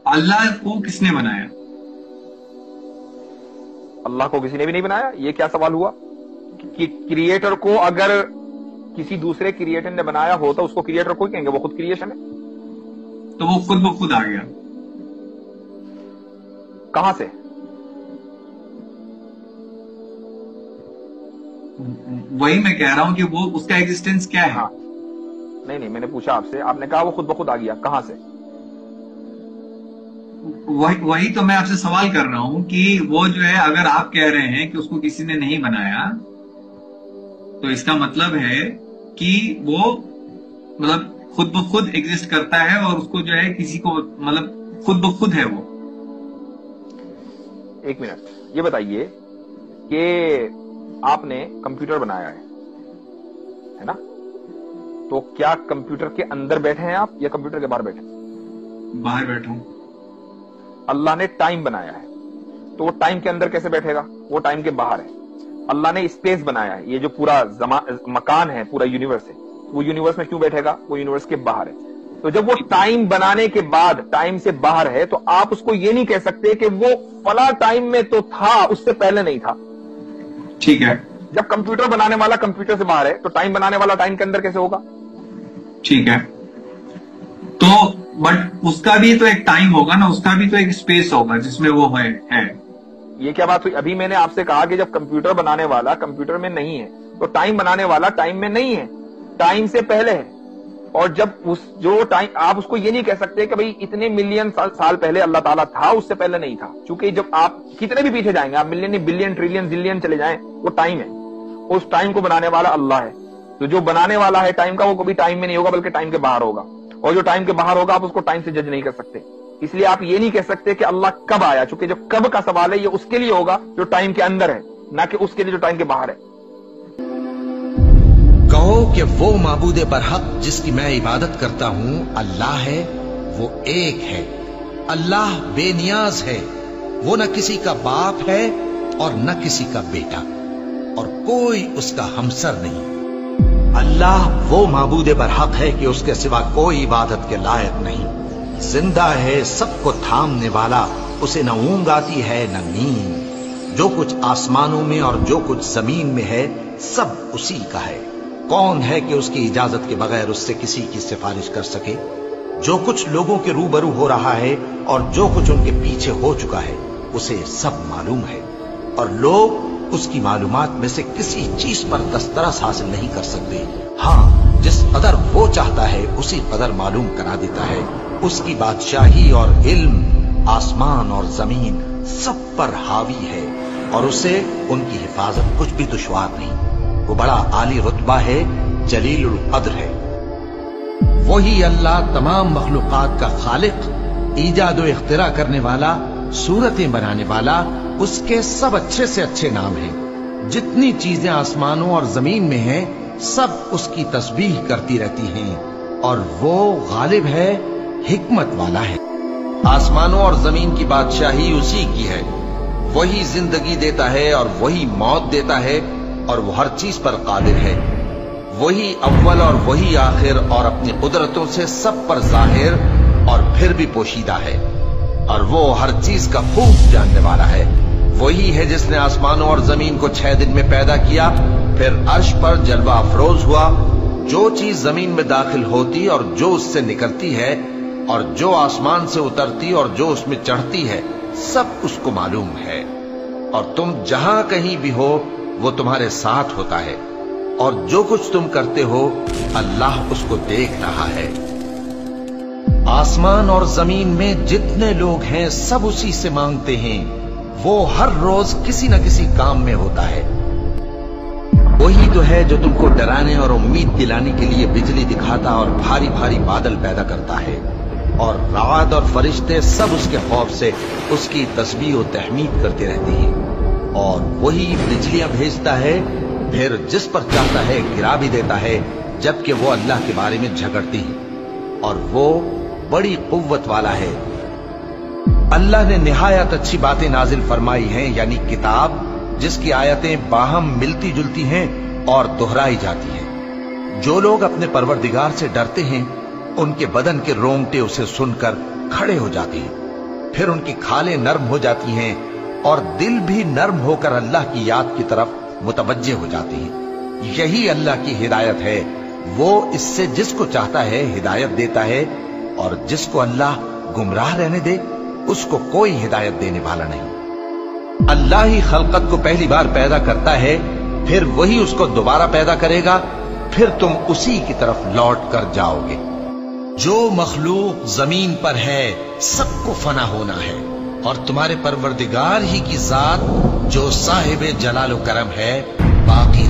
अल्लाह को किसने बनाया? अल्लाह को किसी ने भी नहीं बनाया। ये क्या सवाल हुआ कि क्रिएटर को अगर किसी दूसरे क्रिएटर ने बनाया हो तो उसको क्रिएटर को कहेंगे, वो खुद क्रिएशन है। तो वो खुद ब खुद आ गया कहां से? वही मैं कह रहा हूं कि वो उसका एग्जिस्टेंस क्या है। हाँ, नहीं, मैंने पूछा आपसे, आपने कहा वो खुद ब खुद आ गया, कहां से? वही तो मैं आपसे सवाल कर रहा हूं कि वो जो है, अगर आप कह रहे हैं कि उसको किसी ने नहीं बनाया, तो इसका मतलब है कि वो मतलब खुद ब खुद एग्जिस्ट करता है और उसको जो है किसी को मतलब खुद ब खुद है वो। एक मिनट, ये बताइए कि आपने कंप्यूटर बनाया है ना? तो क्या कंप्यूटर के अंदर बैठे हैं आप या कंप्यूटर के बाहर बैठे हैं? बाहर बैठा हूं। अल्लाह ने टाइम बनाया है, तो वो टाइम के अंदर कैसे बैठेगा? वो टाइम के बाहर है। अल्लाह ने स्पेस बनाया है, ये जो पूरा मकान है, पूरा यूनिवर्स है, वो यूनिवर्स में क्यों बैठेगा? वो यूनिवर्स के बाहर है। तो जब वो टाइम बनाने के बाद टाइम से बाहर है, तो आप उसको ये नहीं कह सकते कि वो फला टाइम में तो था, उससे पहले नहीं था। ठीक है। जब कंप्यूटर बनाने वाला कंप्यूटर से बाहर है, तो टाइम बनाने वाला टाइम के अंदर कैसे होगा? ठीक है, तो बट उसका भी तो एक टाइम होगा ना, उसका भी तो एक स्पेस होगा जिसमें वो है। ये क्या बात हुई? अभी मैंने आपसे कहा कि जब कंप्यूटर बनाने वाला कंप्यूटर में नहीं है, तो टाइम बनाने वाला टाइम में नहीं है, टाइम से पहले है। और जब उस जो टाइम, आप उसको ये नहीं कह सकते कि भाई इतने मिलियन साल पहले अल्लाह ताला था, उससे पहले नहीं था। क्योंकि जब आप कितने भी पीछे जाएंगे, आप मिलियन बिलियन ट्रिलियन जिलियन चले जाएं, वो टाइम है। उस टाइम को बनाने वाला अल्लाह है। तो जो बनाने वाला है टाइम का, वो कभी टाइम में नहीं होगा, बल्कि टाइम के बाहर होगा। और जो टाइम के बाहर होगा, आप उसको टाइम से जज नहीं कर सकते। इसलिए आप ये नहीं कह सकते कि अल्लाह कब आया, क्योंकि जो कब का सवाल है, ये उसके लिए होगा जो टाइम के अंदर है, ना कि उसके लिए जो टाइम के बाहर है। कहो कि वो माबूदे बरहक जिसकी मैं इबादत करता हूं अल्लाह है, वो एक है। अल्लाह बेनियाज है, वो न किसी का बाप है और न किसी का बेटा, और कोई उसका हमसर नहीं। अल्लाह वो माबूदे बरहक है कि उसके सिवा कोई इबादत के लायक नहीं। जिंदा है, सबको थामने वाला, उसे न ऊंघ आती है न नींद। जो कुछ आसमानों में और जो कुछ जमीन में है, सब उसी का है। कौन है कि उसकी इजाजत के बगैर उससे किसी की सिफारिश कर सके? जो कुछ लोगों के रूबरू हो रहा है और जो कुछ उनके पीछे हो चुका है, उसे सब मालूम है, और लोग उसकी मालूमात में से किसी चीज पर दस्तरस हासिल नहीं कर सकते। हाँ, जिस कदर वो चाहता है उसी कदर मालूम करा देता है। उसकी बादशाही और इल्म आसमान और जमीन सब पर हावी है, और उसे उनकी हिफाजत कुछ भी दुश्वार नहीं। वो बड़ा आली रुतबा है, जलीलुल कद्र है। वही अल्लाह तमाम मखलूकात का खालिक, ईजाद व इख्तिरा करने वाला, सूरतें बनाने वाला। उसके सब अच्छे से अच्छे नाम हैं। जितनी चीजें आसमानों और जमीन में हैं, सब उसकी तस्बीह करती रहती हैं, और वो गालिब है, हिकमत वाला है। आसमानों और जमीन की बादशाही उसी की है। वही जिंदगी देता है और वही मौत देता है, और वो हर चीज पर कादिर है। वही अव्वल और वही आखिर, और अपनी कुदरतों से सब पर जाहिर और फिर भी पोशीदा है, और वो हर चीज का खूब जानने वाला है। वही है जिसने आसमानों और जमीन को 6 दिन में पैदा किया, फिर अर्श पर जलवा अफरोज हुआ। जो चीज जमीन में दाखिल होती और जो उससे निकलती है, और जो आसमान से उतरती और जो उसमें चढ़ती है, सब उसको मालूम है। और तुम जहां कहीं भी हो, वो तुम्हारे साथ होता है, और जो कुछ तुम करते हो, अल्लाह उसको देख रहा है। आसमान और जमीन में जितने लोग हैं, सब उसी से मांगते हैं। वो हर रोज किसी न किसी काम में होता है। वही तो है जो तुमको डराने और उम्मीद दिलाने के लिए बिजली दिखाता और भारी भारी बादल पैदा करता है, और रात और फरिश्ते सब उसके खौफ से उसकी तस्बीह और तहमीद करते रहते हैं। और वही बिजलियां भेजता है, फिर जिस पर चाहता है गिरा भी देता है, जबकि वो अल्लाह के बारे में झगड़ती है, और वो बड़ी कुव्वत वाला है। अल्लाह ने निहायत अच्छी बातें नाजिल फरमाई हैं, यानी किताब जिसकी आयतें बाहम मिलती जुलती हैं और दोहराई जाती हैं। जो लोग अपने परवरदिगार से डरते हैं, उनके बदन के रोंगटे उसे सुनकर खड़े हो जाते हैं, फिर उनकी खालें नर्म हो जाती हैं और दिल भी नर्म होकर अल्लाह की याद की तरफ मुतवज्जे हो जाते हैं। यही अल्लाह की हिदायत है। वो इससे जिसको चाहता है हिदायत देता है, और जिसको अल्लाह गुमराह रहने दे उसको कोई हिदायत देने वाला नहीं। अल्लाह ही खलकत को पहली बार पैदा करता है, फिर वही उसको दोबारा पैदा करेगा, फिर तुम उसी की तरफ लौट कर जाओगे। जो मखलूक जमीन पर है सबको फना होना है, और तुम्हारे परवरदिगार ही की जात जो साहिब जलाल करम है बाकी